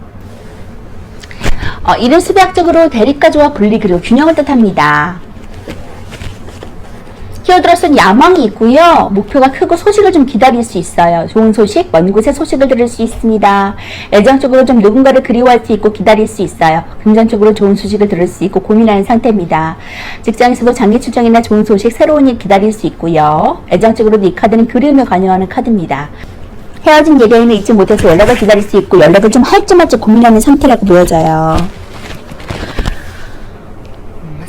이는 수비학적으로 대립과 조화, 분리 그리고 균형을 뜻합니다. 키워드로서는 야망이 있고요. 목표가 크고 소식을 좀 기다릴 수 있어요. 좋은 소식, 먼 곳의 소식을 들을 수 있습니다. 애정적으로 좀 누군가를 그리워할 수 있고 기다릴 수 있어요. 금전적으로 좋은 소식을 들을 수 있고 고민하는 상태입니다. 직장에서도 장기 출장이나 좋은 소식, 새로운 일 기다릴 수 있고요. 애정적으로도 이 카드는 그리움에 관여하는 카드입니다. 헤어진 예견인을 잊지 못해서 연락을 기다릴 수 있고 연락을 좀 할지 말지 고민하는 상태라고 보여져요.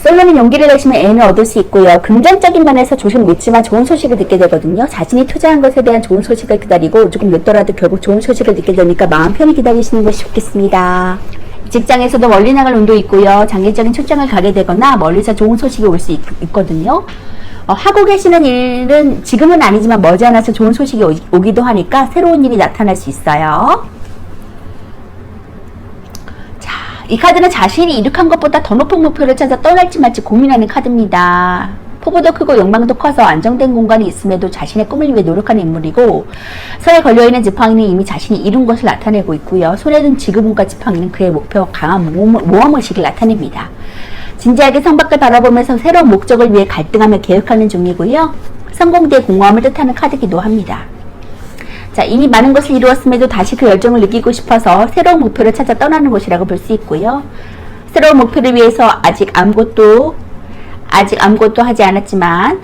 솔로는 용기를 내시면 애인을 얻을 수 있고요. 금전적인 면에서 조금 늦지만 좋은 소식을 듣게 되거든요. 자신이 투자한 것에 대한 좋은 소식을 기다리고 조금 늦더라도 결국 좋은 소식을 듣게 되니까 마음 편히 기다리시는 것이 좋겠습니다. 직장에서도 멀리 나갈 운도 있고요. 장기적인 출장을 가게 되거나 멀리서 좋은 소식이 올 수 있거든요. 하고 계시는 일은 지금은 아니지만 머지않아서 좋은 소식이 오기도 하니까 새로운 일이 나타날 수 있어요. 자, 이 카드는 자신이 이룩한 것보다 더 높은 목표를 찾아 떠날지 말지 고민하는 카드입니다. 포부도 크고 욕망도 커서 안정된 공간이 있음에도 자신의 꿈을 위해 노력하는 인물이고 손에 걸려있는 지팡이는 이미 자신이 이룬 것을 나타내고 있고요. 손에 든 지구본과 지팡이는 그의 목표와 강한 모험의식을 나타냅니다. 진지하게 성밖을 바라보면서 새로운 목적을 위해 갈등하며 계획하는 중이고요. 성공 뒤의 공허함을 뜻하는 카드이기도 합니다. 자, 이미 많은 것을 이루었음에도 다시 그 열정을 느끼고 싶어서 새로운 목표를 찾아 떠나는 것이라고 볼 수 있고요. 새로운 목표를 위해서 아직 아무것도 하지 않았지만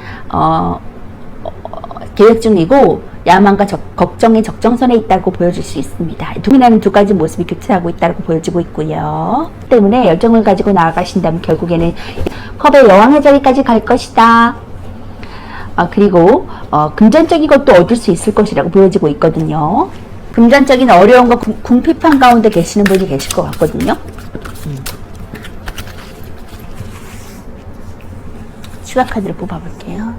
계획 중이고 야망과 걱정의 적정선에 있다고 보여줄 수 있습니다. 동일하는 두 가지 모습이 교차하고 있다고 보여지고 있고요. 때문에 열정을 가지고 나아가신다면 결국에는 컵의 여왕의 자리까지 갈 것이다. 그리고 금전적인 것도 얻을 수 있을 것이라고 보여지고 있거든요. 금전적인 어려움과 궁핍한 가운데 계시는 분이 계실 것 같거든요. 추가 카드를 뽑아볼게요.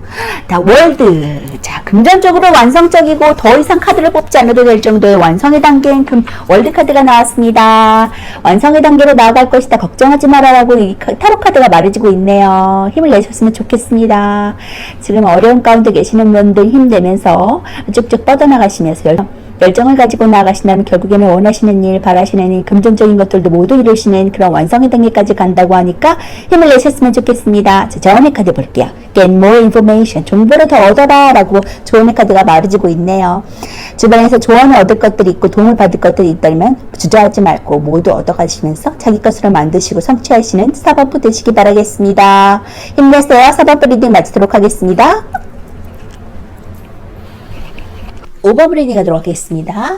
자, 월드. 자, 금전적으로 완성적이고 더 이상 카드를 뽑지 않아도 될 정도의 완성의 단계인 월드 카드가 나왔습니다. 완성의 단계로 나아갈 것이다. 걱정하지 말아라고 이 타로 카드가 말해주고 있네요. 힘을 내셨으면 좋겠습니다. 지금 어려운 가운데 계시는 분들 힘내면서 쭉쭉 뻗어나가시면서 열정을 가지고 나아가신다면 결국에는 원하시는 일, 바라시는 일, 금전적인 것들도 모두 이루시는 그런 완성의 단계까지 간다고 하니까 힘을 내셨으면 좋겠습니다. 자, 조언의 카드 볼게요. Get more information. 정보를 더 얻어라 라고 조언의 카드가 말해주고 있네요. 주변에서 조언을 얻을 것들이 있고 도움을 받을 것들이 있다면 주저하지 말고 모두 얻어가시면서 자기 것으로 만드시고 성취하시는 사법부 되시기 바라겠습니다. 힘내세요. 사법부 리딩 마치도록 하겠습니다. 오버브레이딩 가도록 하겠습니다.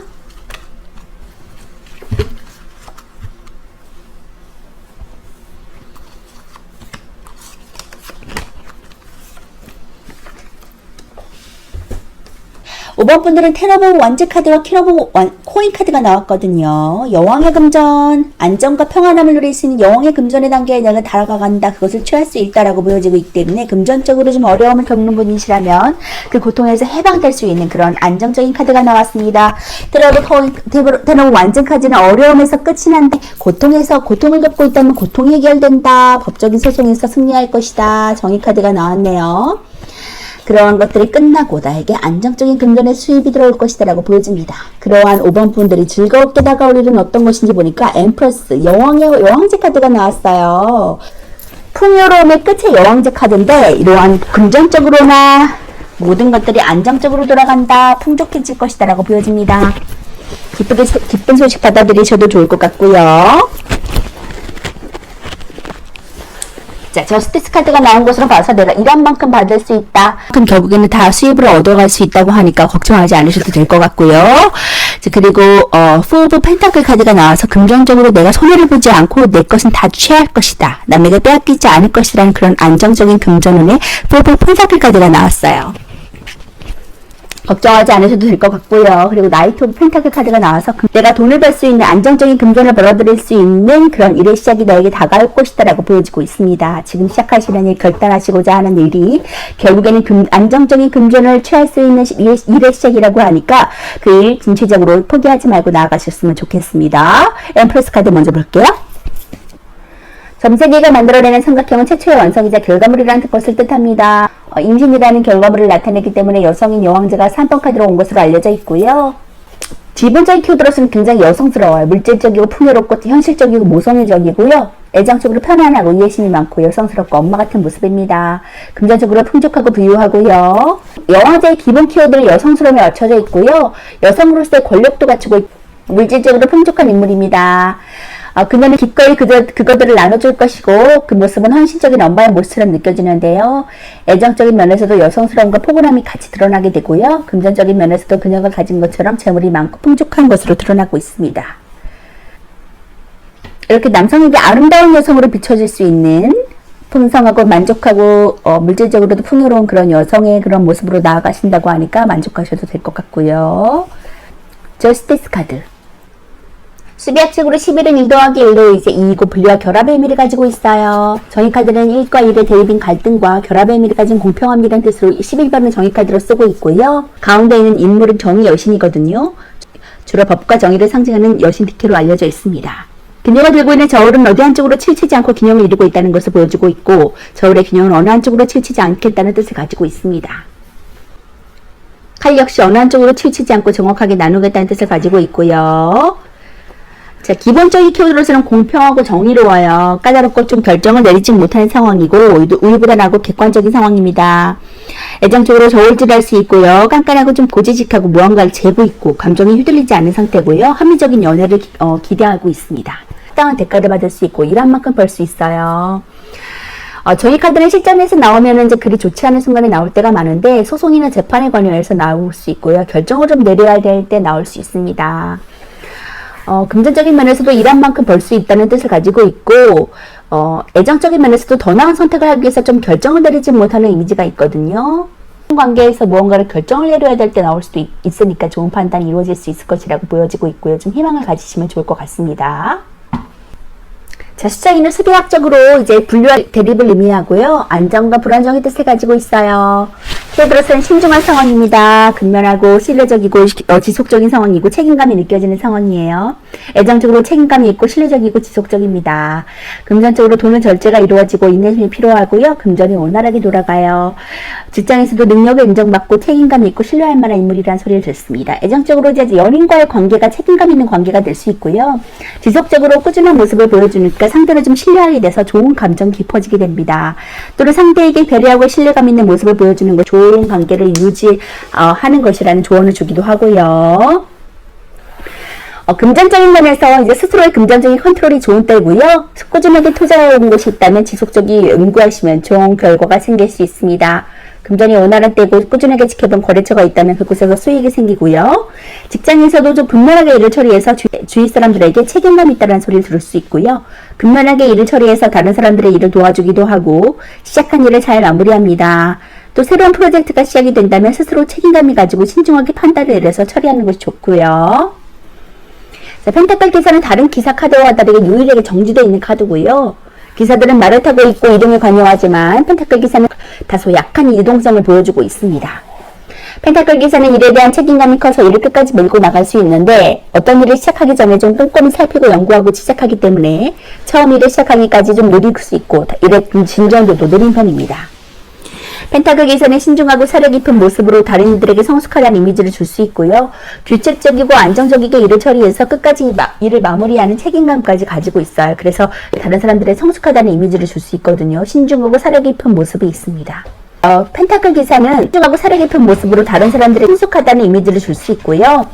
5번 분들은 텐 오브 완즈 카드와 퀸 오브 코인 카드가 나왔거든요. 여왕의 금전, 안정과 평안함을 누릴 수 있는 여왕의 금전의 단계에 내가 달아간다. 그것을 취할 수 있다라고 보여지고 있기 때문에 금전적으로 좀 어려움을 겪는 분이시라면 그 고통에서 해방될 수 있는 그런 안정적인 카드가 나왔습니다. 텐 오브 완즈 카드는 어려움에서 끝이 난데 고통을 겪고 있다면 고통이 해결된다. 법적인 소송에서 승리할 것이다. 정의 카드가 나왔네요. 그러한 것들이 끝나고 나에게 안정적인 금전의 수입이 들어올 것이다 라고 보여집니다. 그러한 5번 분들이 즐겁게 다가올 일은 어떤 것인지 보니까 엠프레스, 여왕제 카드가 나왔어요. 풍요로움의 끝의 여왕제 카드인데 이러한 금전적으로나 모든 것들이 안정적으로 돌아간다, 풍족해질 것이다 라고 보여집니다. 기쁜 소식 받아들이셔도 좋을 것 같고요. 자, 저스티스 카드가 나온 것으로 봐서 내가 일한 만큼 받을 수 있다. 그럼 결국에는 다 수입을 얻어갈 수 있다고 하니까 걱정하지 않으셔도 될 것 같고요. 자, 그리고 포 오브 펜타클 카드가 나와서 금전적으로 내가 손해를 보지 않고 내 것은 다 취할 것이다. 남에게 빼앗기지 않을 것이라는 그런 안정적인 금전운의 포 오브 펜타클 카드가 나왔어요. 걱정하지 않으셔도 될 것 같고요. 그리고 나이트 오브 펜타클 카드가 나와서 내가 돈을 벌 수 있는 안정적인 금전을 벌어들일 수 있는 그런 일의 시작이 너에게 다가올 것이다 라고 보여지고 있습니다. 지금 시작하시는 일, 결단하시고자 하는 일이 결국에는 안정적인 금전을 취할 수 있는 일의 시작이라고 하니까 그 일 진취적으로 포기하지 말고 나아가셨으면 좋겠습니다. 엠프레스 카드 먼저 볼게요. 전 세계가 만들어내는 삼각형은 최초의 완성이자 결과물이라는 것을 뜻합니다. 임신이라는 결과물을 나타내기 때문에 여성인 여왕제가 3번 카드로 온 것으로 알려져 있고요. 기본적인 키워드로서는 굉장히 여성스러워요. 물질적이고 풍요롭고 현실적이고 모성애적이고요. 애정적으로 편안하고 이해심이 많고 여성스럽고 엄마 같은 모습입니다. 금전적으로 풍족하고 부유하고요. 여왕제의 기본 키워드는 여성스러움에 얹혀져 있고요. 여성으로서의 권력도 갖추고 있고 물질적으로 풍족한 인물입니다. 그녀는 기꺼이 그것들을 나눠줄 것이고 그 모습은 헌신적인 엄마의 모습처럼 느껴지는데요. 애정적인 면에서도 여성스러움과 포근함이 같이 드러나게 되고요. 금전적인 면에서도 그녀가 가진 것처럼 재물이 많고 풍족한 것으로 드러나고 있습니다. 이렇게 남성에게 아름다운 여성으로 비춰질 수 있는 풍성하고 만족하고 물질적으로도 풍요로운 그런 여성의 그런 모습으로 나아가신다고 하니까 만족하셔도 될 것 같고요. 저스티스 카드. 수비학적으로 11은 1 더하기 1로 이제 2이고 분류와 결합의 의미를 가지고 있어요. 정의카드는 1과 1의 대립인 갈등과 결합의 의미를 가진 공평함이라는 뜻으로 11번은 정의카드로 쓰고 있고요. 가운데 있는 인물은 정의 여신이거든요. 주로 법과 정의를 상징하는 여신 티켓로 알려져 있습니다. 그녀가 들고 있는 저울은 어디 한쪽으로 치우치지 않고 균형을 이루고 있다는 것을 보여주고 있고 저울의 균형은 어느 한쪽으로 치우치지 않겠다는 뜻을 가지고 있습니다. 칼 역시 어느 한쪽으로 치우치지 않고 정확하게 나누겠다는 뜻을 가지고 있고요. 자, 기본적인 키워드로서는 공평하고 정의로워요. 까다롭고 좀 결정을 내리지 못하는 상황이고 우유부단하고 객관적인 상황입니다. 애정적으로 저울질할 수 있고요. 깐깐하고 좀 고지식하고 무언가를 재고 있고 감정이 휘둘리지 않는 상태고요. 합리적인 연애를 기대하고 있습니다.適当한 대가를 받을 수 있고 일한 만큼 벌 수 있어요. 저희 카드는 실전에서 나오면 이제 그리 좋지 않은 순간에 나올 때가 많은데 소송이나 재판에 관여해서 나올 수 있고요. 결정을 좀 내려야 될 때 나올 수 있습니다. 금전적인 면에서도 일한 만큼 벌 수 있다는 뜻을 가지고 있고 애정적인 면에서도 더 나은 선택을 하기 위해서 좀 결정을 내리지 못하는 이미지가 있거든요. 관계에서 무언가를 결정을 내려야 될 때 나올 수도 있으니까 좋은 판단이 이루어질 수 있을 것이라고 보여지고 있고요. 좀 희망을 가지시면 좋을 것 같습니다. 자, 숫자기는 수비학적으로 이제 분류와 대립을 의미하고요. 안정과 불안정의 뜻을 가지고 있어요. 키워드로서는 신중한 상황입니다. 근면하고 신뢰적이고 지속적인 상황이고 책임감이 느껴지는 상황이에요. 애정적으로 책임감이 있고 신뢰적이고 지속적입니다. 금전적으로 돈의 절제가 이루어지고 인내심이 필요하고요. 금전이 원활하게 돌아가요. 직장에서도 능력을 인정받고 책임감이 있고 신뢰할 만한 인물이라는 소리를 듣습니다. 애정적으로 이제 연인과의 관계가 책임감 있는 관계가 될 수 있고요. 지속적으로 꾸준한 모습을 보여주니까 상대를 좀 신뢰하게 돼서 좋은 감정이 깊어지게 됩니다. 또는 상대에게 배려하고 신뢰감 있는 모습을 보여주는 것, 좋은 관계를 유지하는 것이라는 조언을 주기도 하고요. 금전적인 면에서 이제 스스로의 금전적인 컨트롤이 좋은 때고요. 꾸준하게 투자해온 곳이 있다면 지속적인 연구하시면 좋은 결과가 생길 수 있습니다. 금전이 원활한 때고 꾸준하게 지켜본 거래처가 있다면 그곳에서 수익이 생기고요. 직장에서도 좀 분명하게 일을 처리해서 주위 사람들에게 책임감 있다는 소리를 들을 수 있고요. 근면하게 일을 처리해서 다른 사람들의 일을 도와주기도 하고 시작한 일을 잘 마무리합니다. 또 새로운 프로젝트가 시작이 된다면 스스로 책임감이 가지고 신중하게 판단을 내려서 처리하는 것이 좋고요. 자, 펜타클 기사는 다른 기사 카드와 다르게 유일하게 정지되어 있는 카드고요. 기사들은 말을 타고 있고 이동에 관여하지만 펜타클 기사는 다소 약한 이동성을 보여주고 있습니다. 펜타클 기사는 일에 대한 책임감이 커서 일을 끝까지 밀고 나갈 수 있는데 어떤 일을 시작하기 전에 좀 꼼꼼히 살피고 연구하고 시작하기 때문에 처음 일을 시작하기까지 좀 느릴 수 있고 일의 진전도도 느린 편입니다. 펜타클 기사는 신중하고 사려 깊은 모습으로 다른 이들에게 성숙하다는 이미지를 줄 수 있고요. 규칙적이고 안정적이게 일을 처리해서 끝까지 일을 마무리하는 책임감까지 가지고 있어요. 그래서 다른 사람들의 성숙하다는 이미지를 줄 수 있거든요. 신중하고 사려 깊은 모습이 있습니다. 펜타클 기사는 신중하고 사려 깊은 모습으로 다른 사람들의 성숙하다는 이미지를 줄 수 있고요.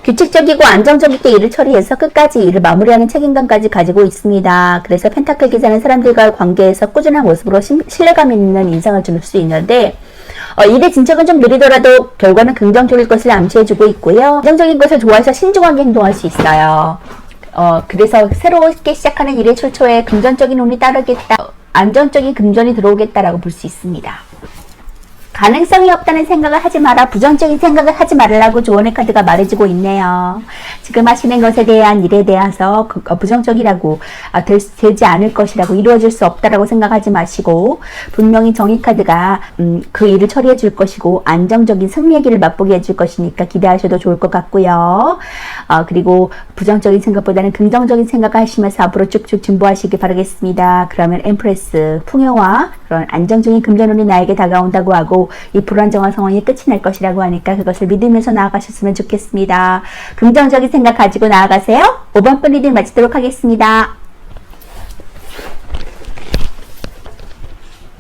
규칙적이고 안정적이게 일을 처리해서 끝까지 일을 마무리하는 책임감까지 가지고 있습니다. 그래서 펜타클 기사는 사람들과의 관계에서 꾸준한 모습으로 신뢰감 있는 인상을 줄 수 있는데 일의 진척은 좀 느리더라도 결과는 긍정적일 것을 암시해주고 있고요. 긍정적인 것을 좋아해서 신중하게 행동할 수 있어요. 그래서 새롭게 시작하는 일의 출처에 금전적인 운이 따르겠다, 안정적인 금전이 들어오겠다라고 볼 수 있습니다. 가능성이 없다는 생각을 하지 마라, 부정적인 생각을 하지 말라고 조언의 카드가 말해주고 있네요. 지금 하시는 것에 대한 일에 대해서 부정적이라고 되지 않을 것이라고, 이루어질 수 없다라고 생각하지 마시고 분명히 정의 카드가 그 일을 처리해 줄 것이고 안정적인 승리의 길을 맛보게 해줄 것이니까 기대하셔도 좋을 것 같고요. 그리고 부정적인 생각보다는 긍정적인 생각을 하시면서 앞으로 쭉쭉 진보하시길 바라겠습니다. 그러면 엠프레스, 풍요와 그런 안정적인 금전운이 나에게 다가온다고 하고 이 불안정한 상황이 끝이 날 것이라고 하니까 그것을 믿으면서 나아가셨으면 좋겠습니다. 긍정적인 생각 가지고 나아가세요. 5번 분 리딩 마치도록 하겠습니다.